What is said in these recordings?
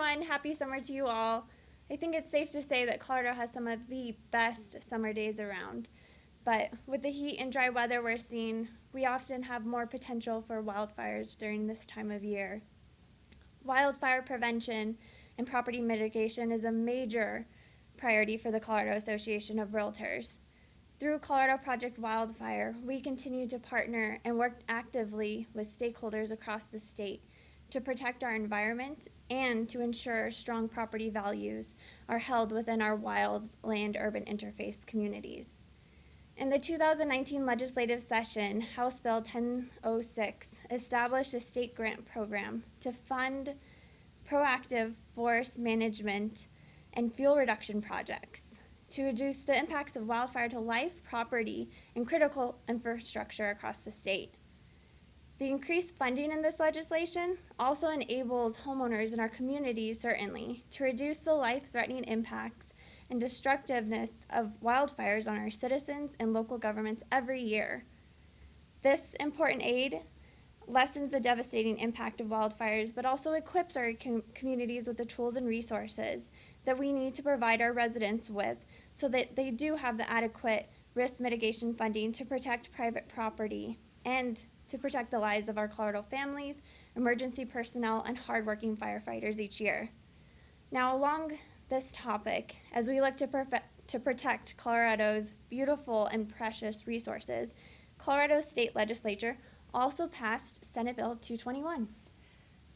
everyone. Happy summer to you all. I think it's safe to say that Colorado has some of the best summer days around. But with the heat and dry weather we're seeing, we often have more potential for wildfires during this time of year. Wildfire prevention and property mitigation is a major priority for the Colorado Association of Realtors. Through Colorado Project Wildfire, we continue to partner and work actively with stakeholders across the state to protect our environment and to ensure strong property values are held within our wildland-urban interface communities. In the 2019 legislative session, House Bill 1006 established a state grant program to fund proactive forest management and fuel reduction projects to reduce the impacts of wildfire to life, property, and critical infrastructure across the state. The increased funding in this legislation also enables homeowners in our communities, certainly, to reduce the life-threatening impacts and destructiveness of wildfires on our citizens and local governments every year. This important aid lessens the devastating impact of wildfires, but also equips our communities with the tools and resources that we need to provide our residents with so that they do have the adequate risk mitigation funding to protect private property and to protect the lives of our Colorado families, emergency personnel, and hardworking firefighters each year. Now, along this topic, as we look to protect Colorado's beautiful and precious resources, Colorado State Legislature also passed Senate Bill 221.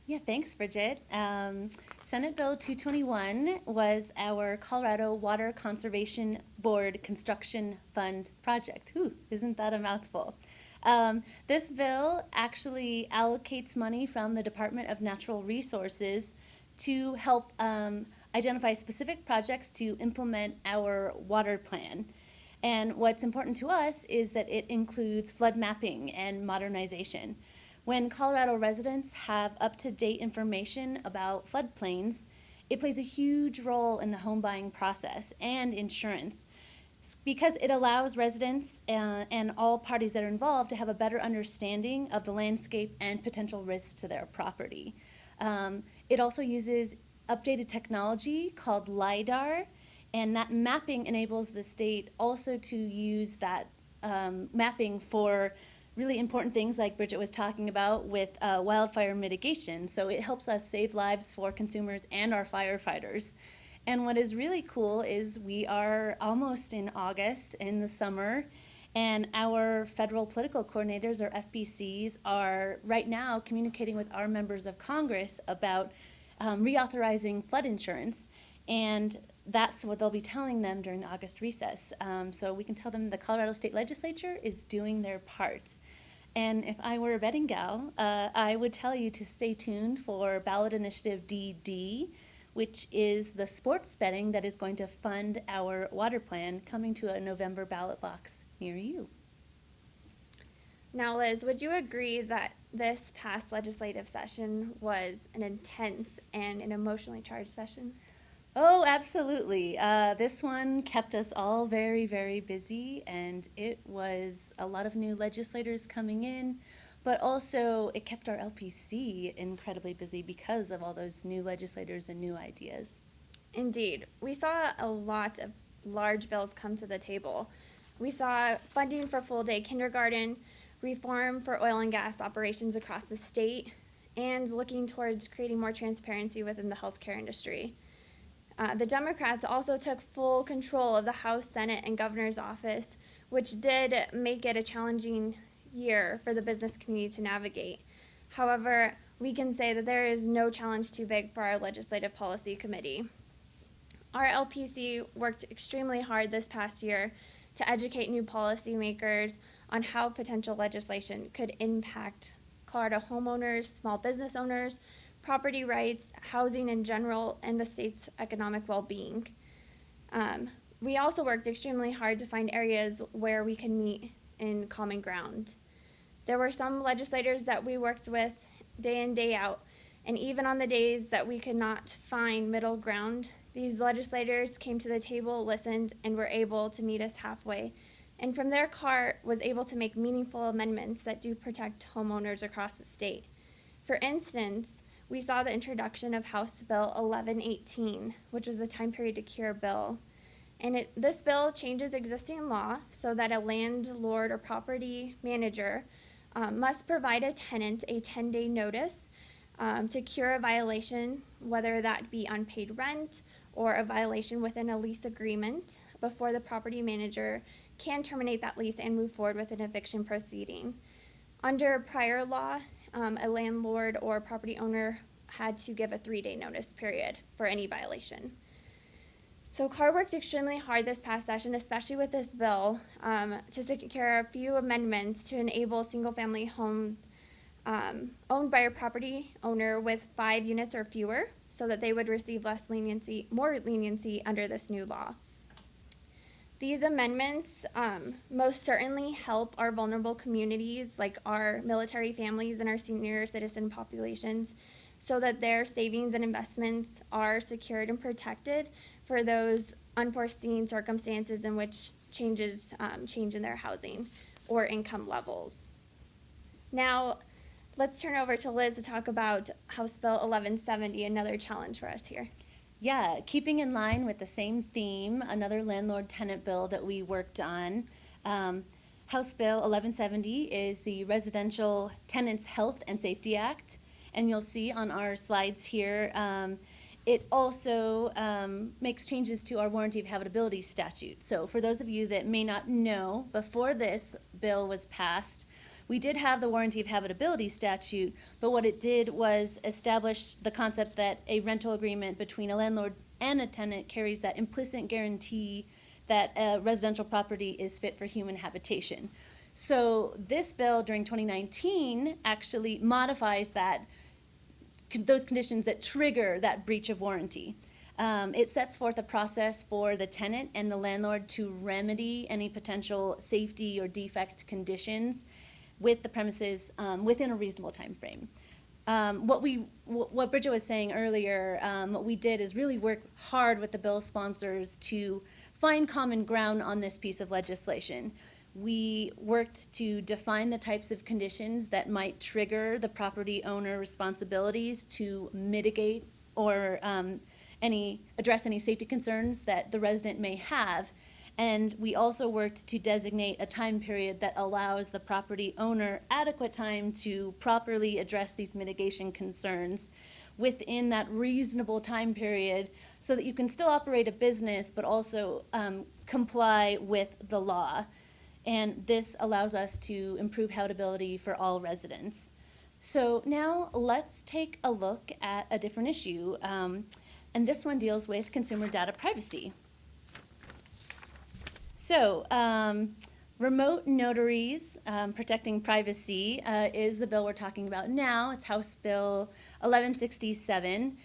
Yeah, thanks, Bridget. Senate Bill 221 was our Colorado Water Conservation Board Construction Fund project. Ooh, isn't that a mouthful? This bill actually allocates money from the Department of Natural Resources to help identify specific projects to implement our water plan. And what's important to us is that it includes flood mapping and modernization. When Colorado residents have up-to-date information about floodplains, it plays a huge role in the home buying process and insurance, because it allows residents and all parties that are involved to have a better understanding of the landscape and potential risks to their property. It also uses updated technology called LIDAR, and that mapping enables the state also to use that mapping for really important things like Bridget was talking about with wildfire mitigation. So it helps us save lives for consumers and our firefighters. And what is really cool is we are almost in August in the summer, and our federal political coordinators, or FBCs, are right now communicating with our members of Congress about reauthorizing flood insurance, and that's what they'll be telling them during the August recess. So we can tell them the Colorado State Legislature is doing their part. And if I were a betting gal, I would tell you to stay tuned for ballot initiative DD, which is the sports betting that is going to fund our water plan, coming to a November ballot box near you. Now, Liz, would you agree that this past legislative session was an intense and an emotionally charged session? Oh, absolutely. This one kept us all very, very busy, and it was a lot of new legislators coming in, but also it kept our LPC incredibly busy because of all those new legislators and new ideas. Indeed. We saw a lot of large bills come to the table. We saw funding for full-day kindergarten, reform for oil and gas operations across the state, and looking towards creating more transparency within the healthcare industry. The Democrats also took full control of the House, Senate, and Governor's office, which did make it a challenging year for the business community to navigate. However, we can say that there is no challenge too big for our Legislative Policy Committee. Our LPC worked extremely hard this past year to educate new policymakers on how potential legislation could impact Colorado homeowners, small business owners, property rights, housing in general, and the state's economic well-being. We also worked extremely hard to find areas where we can meet in common ground. There were some legislators that we worked with day in, day out, and even on the days that we could not find middle ground, these legislators came to the table, listened, and were able to meet us halfway, and from their cart was able to make meaningful amendments that do protect homeowners across the state. For instance, we saw the introduction of House Bill 1118, which was the time period to cure bill. And this bill changes existing law so that a landlord or property manager must provide a tenant a 10-day notice to cure a violation, whether that be unpaid rent or a violation within a lease agreement, before the property manager can terminate that lease and move forward with an eviction proceeding. Under prior law, a landlord or property owner had to give a 3-day notice period for any violation. So CAR worked extremely hard this past session, especially with this bill, to secure a few amendments to enable single-family homes owned by a property owner with 5 units or fewer, so that they would receive more leniency under this new law. These amendments most certainly help our vulnerable communities, like our military families and our senior citizen populations, so that their savings and investments are secured and protected for those unforeseen circumstances in which change in their housing or income levels. Now, let's turn over to Liz to talk about House Bill 1170, another challenge for us here. Yeah, keeping in line with the same theme, another landlord-tenant bill that we worked on. House Bill 1170 is the Residential Tenants Health and Safety Act, and you'll see on our slides here, it also makes changes to our warranty of habitability statute. So for those of you that may not know, before this bill was passed, we did have the warranty of habitability statute, but what it did was establish the concept that a rental agreement between a landlord and a tenant carries that implicit guarantee that a residential property is fit for human habitation. So this bill during 2019 actually modifies those conditions that trigger that breach of warranty. It sets forth a process for the tenant and the landlord to remedy any potential safety or defect conditions with the premises within a reasonable time frame. What Bridget was saying earlier, what we did is really work hard with the bill sponsors to find common ground on this piece of legislation. We worked to define the types of conditions that might trigger the property owner responsibilities to mitigate or address any safety concerns that the resident may have. And we also worked to designate a time period that allows the property owner adequate time to properly address these mitigation concerns within that reasonable time period so that you can still operate a business but also comply with the law. And this allows us to improve habitability for all residents. So now let's take a look at a different issue. And this one deals with consumer data privacy. So, remote notaries protecting privacy is the bill we're talking about now. It's House Bill 1167.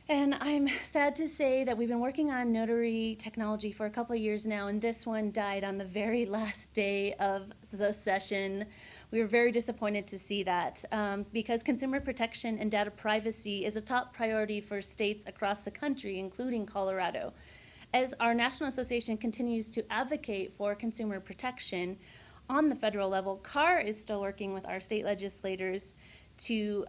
And I'm sad to say that we've been working on notary technology for a couple of years now, and this one died on the very last day of the session. We were very disappointed to see that because consumer protection and data privacy is a top priority for states across the country, including Colorado. As our National Association continues to advocate for consumer protection on the federal level, CAR is still working with our state legislators to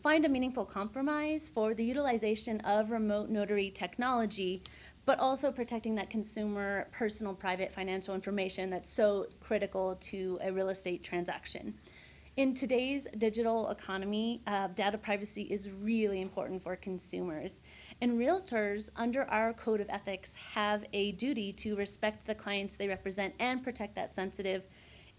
find a meaningful compromise for the utilization of remote notary technology, but also protecting that consumer personal, private financial information that's so critical to a real estate transaction. In today's digital economy, data privacy is really important for consumers. And realtors, under our code of ethics, have a duty to respect the clients they represent and protect that sensitive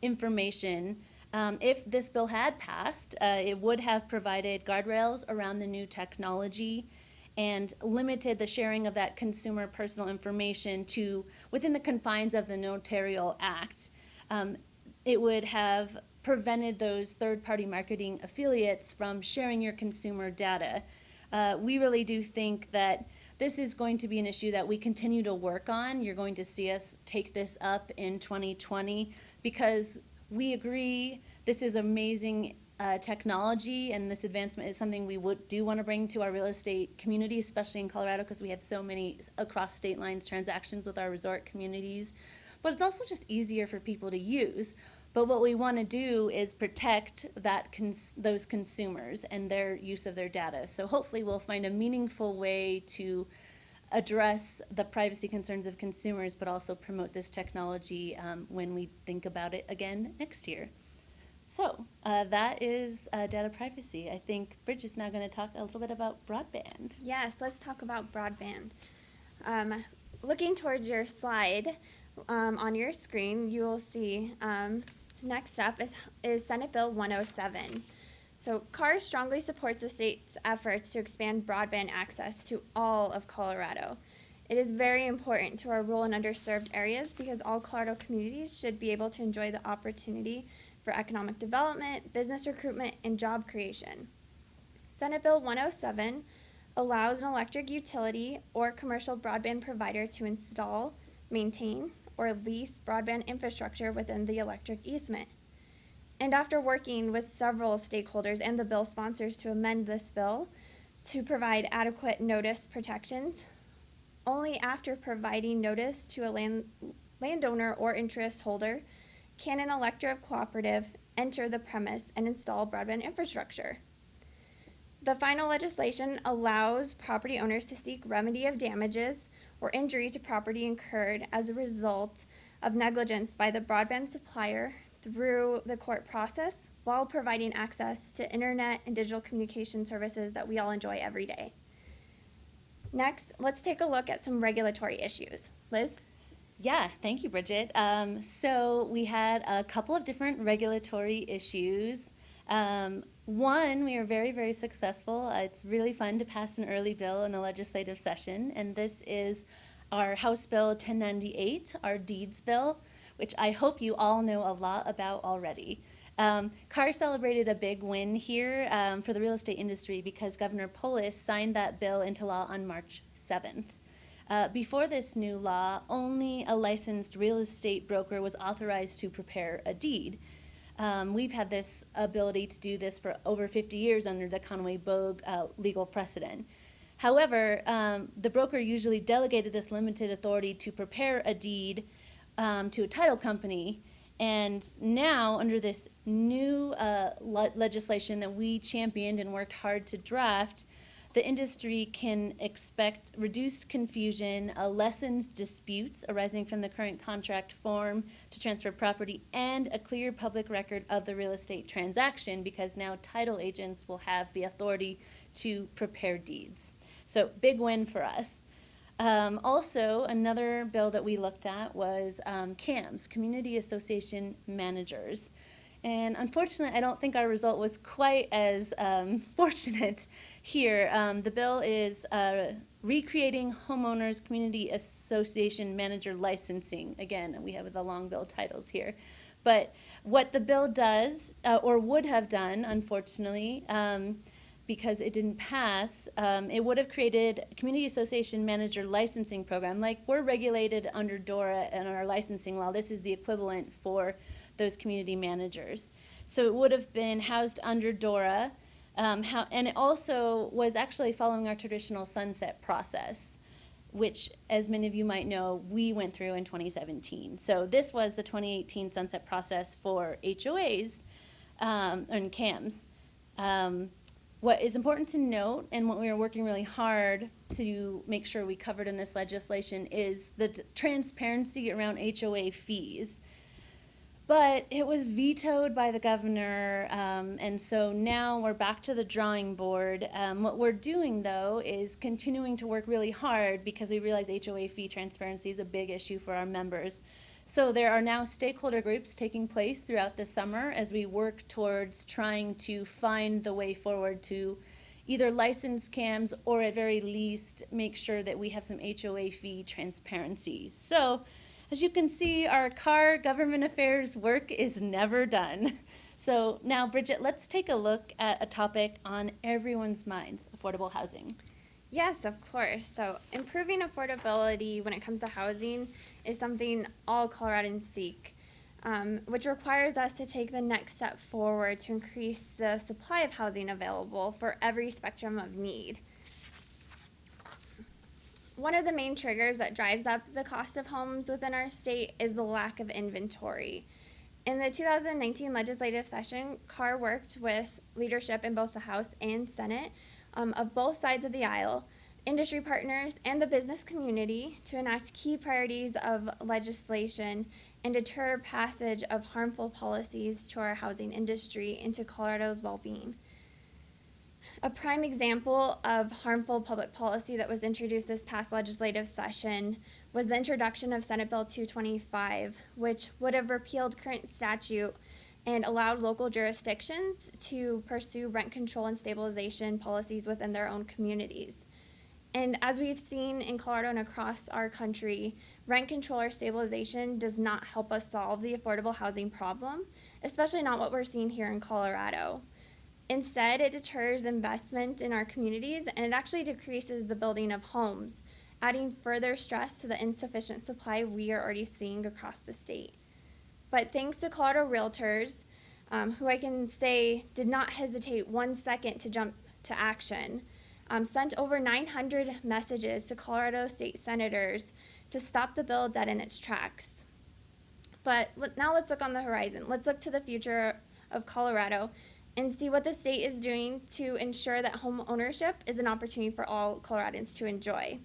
information. If this bill had passed, it would have provided guardrails around the new technology and limited the sharing of that consumer personal information to within the confines of the Notarial Act. It would have prevented those third-party marketing affiliates from sharing your consumer data. We really do think that this is going to be an issue that we continue to work on. You're going to see us take this up in 2020 because we agree this is amazing technology, and this advancement is something we do want to bring to our real estate community, especially in Colorado because we have so many across state lines transactions with our resort communities. But it's also just easier for people to use. But what we want to do is protect those consumers and their use of their data. So hopefully we'll find a meaningful way to address the privacy concerns of consumers, but also promote this technology when we think about it again next year. So that is data privacy. I think Bridget's now going to talk a little bit about broadband. Yes, let's talk about broadband. Looking towards your slide on your screen, you will see next up is Senate Bill 107. So CAR strongly supports the state's efforts to expand broadband access to all of Colorado. It is very important to our rural and underserved areas because all Colorado communities should be able to enjoy the opportunity for economic development, business recruitment, and job creation. Senate Bill 107 allows an electric utility or commercial broadband provider to install, maintain, or lease broadband infrastructure within the electric easement. And after working with several stakeholders and the bill sponsors to amend this bill to provide adequate notice protections, only after providing notice to a landowner or interest holder can an electric cooperative enter the premise and install broadband infrastructure. The final legislation allows property owners to seek remedy of damages or injury to property incurred as a result of negligence by the broadband supplier through the court process while providing access to internet and digital communication services that we all enjoy every day. Next, let's take a look at some regulatory issues. Liz? Yeah, thank you, Bridget. So we had a couple of different regulatory issues. One, we were very, very successful. It's really fun to pass an early bill in a legislative session, and this is our House Bill 1098, our deeds bill, which I hope you all know a lot about already. CAR celebrated a big win here for the real estate industry because Governor Polis signed that bill into law on March 7th. Before this new law, only a licensed real estate broker was authorized to prepare a deed. We've had this ability to do this for over 50 years under the Conway-Bogue legal precedent. However, the broker usually delegated this limited authority to prepare a deed to a title company, and now under this new legislation that we championed and worked hard to draft, the industry can expect reduced confusion, lessened disputes arising from the current contract form to transfer property, and a clear public record of the real estate transaction because now title agents will have the authority to prepare deeds. So big win for us. Also, another bill that we looked at was CAMs, Community Association Managers. And unfortunately, I don't think our result was quite as fortunate here. The bill is recreating homeowners community association manager licensing. Again, we have the long bill titles here. But what the bill does, or would have done, unfortunately, because it didn't pass, it would have created a community association manager licensing program. Like we're regulated under DORA and our licensing law. This is the equivalent for those community managers. So it would have been housed under DORA, and it also was actually following our traditional sunset process, which, as many of you might know, we went through in 2017. So this was the 2018 sunset process for HOAs and CAMs. What is important to note, and what we are working really hard to make sure we covered in this legislation, is the transparency around HOA fees. But it was vetoed by the governor, and so now we're back to the drawing board. What we're doing, though, is continuing to work really hard because we realize HOA fee transparency is a big issue for our members. So there are now stakeholder groups taking place throughout the summer as we work towards trying to find the way forward to either license CAMs or at very least make sure that we have some HOA fee transparency. So as you can see, our CAR government affairs work is never done. So now, Bridget, let's take a look at a topic on everyone's minds, affordable housing. Yes, of course. So improving affordability when it comes to housing is something all Coloradans seek, which requires us to take the next step forward to increase the supply of housing available for every spectrum of need. One of the main triggers that drives up the cost of homes within our state is the lack of inventory. In the 2019 legislative session, Carr worked with leadership in both the House and Senate of both sides of the aisle, industry partners, and the business community to enact key priorities of legislation and deter passage of harmful policies to our housing industry and to Colorado's well-being. A prime example of harmful public policy that was introduced this past legislative session was the introduction of Senate Bill 225, which would have repealed current statute and allowed local jurisdictions to pursue rent control and stabilization policies within their own communities. And as we've seen in Colorado and across our country, rent control or stabilization does not help us solve the affordable housing problem, especially not what we're seeing here in Colorado. Instead, it deters investment in our communities, and it actually decreases the building of homes, adding further stress to the insufficient supply we are already seeing across the state. But thanks to Colorado realtors, who I can say did not hesitate 1 second to jump to action, sent over 900 messages to Colorado state senators to stop the bill dead in its tracks. But now let's look on the horizon. Let's look to the future of Colorado and see what the state is doing to ensure that home ownership is an opportunity for all Coloradans to enjoy.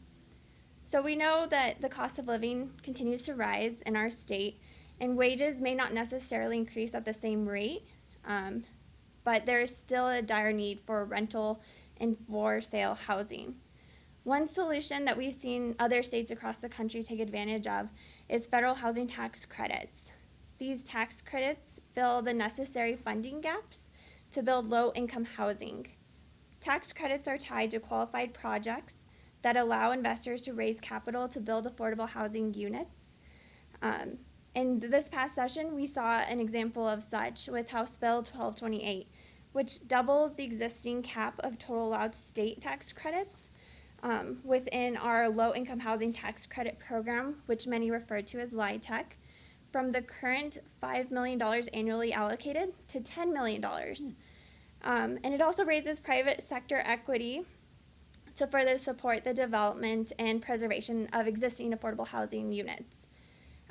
So we know that the cost of living continues to rise in our state, and wages may not necessarily increase at the same rate, but there is still a dire need for rental and for sale housing. One solution that we've seen other states across the country take advantage of is federal housing tax credits. These tax credits fill the necessary funding gaps to build low-income housing. Tax credits are tied to qualified projects that allow investors to raise capital to build affordable housing units. In this past session, we saw an example of such with House Bill 1228, which doubles the existing cap of total allowed state tax credits within our low-income housing tax credit program, which many refer to as LIHTC, from the current $5 million annually allocated to $10 million. And it also raises private sector equity to further support the development and preservation of existing affordable housing units.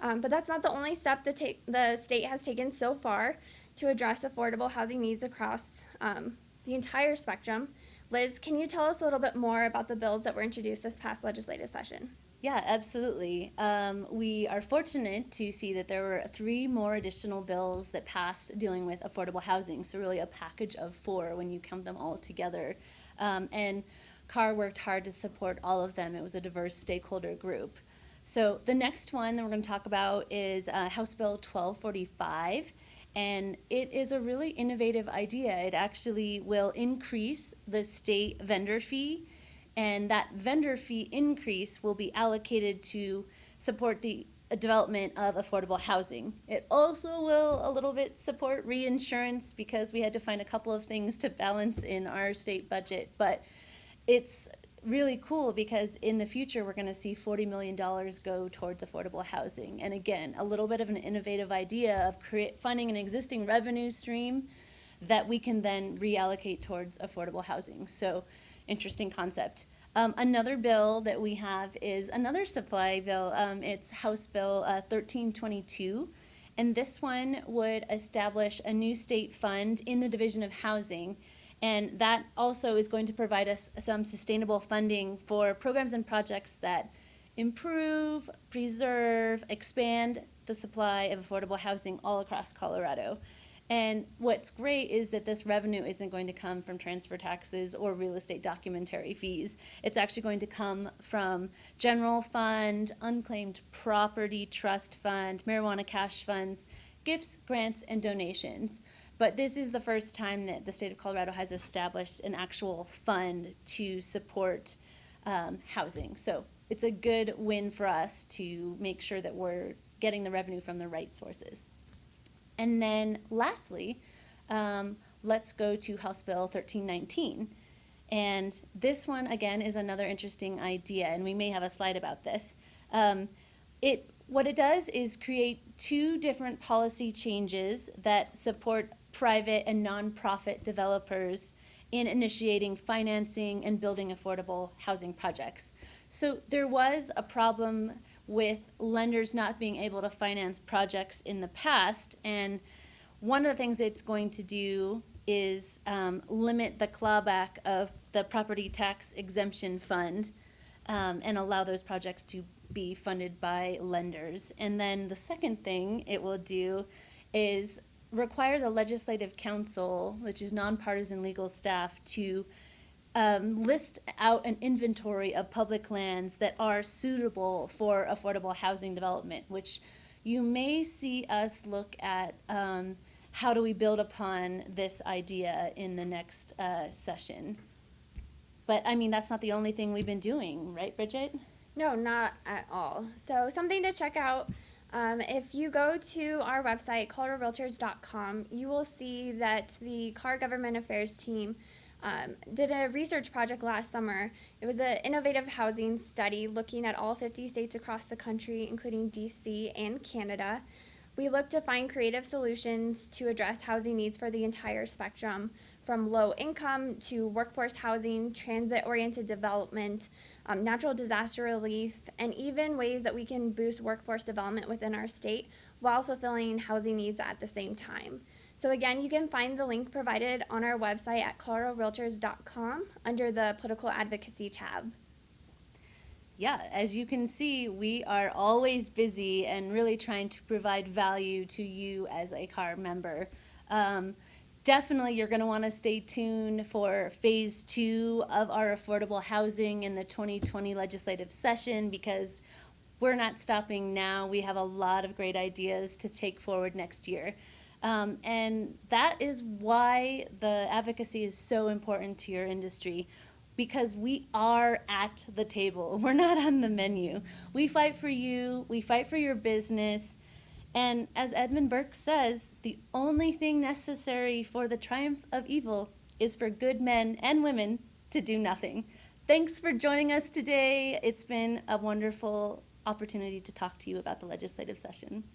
But that's not the only step the state has taken so far to address affordable housing needs across the entire spectrum. Liz, can you tell us a little bit more about the bills that were introduced this past legislative session? Yeah, absolutely. We are fortunate to see that there were 3 more additional bills that passed dealing with affordable housing, so really a package of 4 when you count them all together. And Carr worked hard to support all of them. It was a diverse stakeholder group. So the next one that we're going to talk about is House Bill 1245, and it is a really innovative idea. It actually will increase the state vendor fee, and that vendor fee increase will be allocated to support the development of affordable housing. It also will a little bit support reinsurance because we had to find a couple of things to balance in our state budget, but it's really cool because in the future we're going to see $40 million go towards affordable housing. And again, a little bit of an innovative idea of finding an existing revenue stream that we can then reallocate towards affordable housing. So interesting concept. Another bill that we have is another supply bill. It's House Bill 1322, and this one would establish a new state fund in the Division of Housing, and that also is going to provide us some sustainable funding for programs and projects that improve, preserve, expand the supply of affordable housing all across Colorado. And what's great is that this revenue isn't going to come from transfer taxes or real estate documentary fees. It's actually going to come from general fund, unclaimed property trust fund, marijuana cash funds, gifts, grants, and donations. But this is the first time that the state of Colorado has established an actual fund to support housing. So it's a good win for us to make sure that we're getting the revenue from the right sources. And then lastly, let's go to House Bill 1319. And this one, again, is another interesting idea, and we may have a slide about this. What it does is create 2 different policy changes that support private and nonprofit developers in initiating financing and building affordable housing projects. So there was a problem with lenders not being able to finance projects in the past. And one of the things it's going to do is limit the clawback of the property tax exemption fund and allow those projects to be funded by lenders. And then the second thing it will do is require the Legislative Council, which is nonpartisan legal staff, to list out an inventory of public lands that are suitable for affordable housing development, which you may see us look at how do we build upon this idea in the next session. But I mean, that's not the only thing we've been doing, right, Bridget? No, not at all. So something to check out. If you go to our website, coloradorealtors.com, you will see that the Colorado Government Affairs team did a research project last summer. It was an innovative housing study looking at all 50 states across the country, including DC and Canada. We looked to find creative solutions to address housing needs for the entire spectrum, from low income to workforce housing, transit-oriented development, natural disaster relief, and even ways that we can boost workforce development within our state while fulfilling housing needs at the same time. So again, you can find the link provided on our website at coloradorealtors.com under the Political Advocacy tab. Yeah, as you can see, we are always busy and really trying to provide value to you as a CAR member. Definitely, you're going to want to stay tuned for phase 2 of our affordable housing in the 2020 legislative session, because we're not stopping now. We have a lot of great ideas to take forward next year. And that is why the advocacy is so important to your industry, because we are at the table. We're not on the menu. We fight for you. We fight for your business. And as Edmund Burke says, the only thing necessary for the triumph of evil is for good men and women to do nothing. Thanks for joining us today. It's been a wonderful opportunity to talk to you about the legislative session.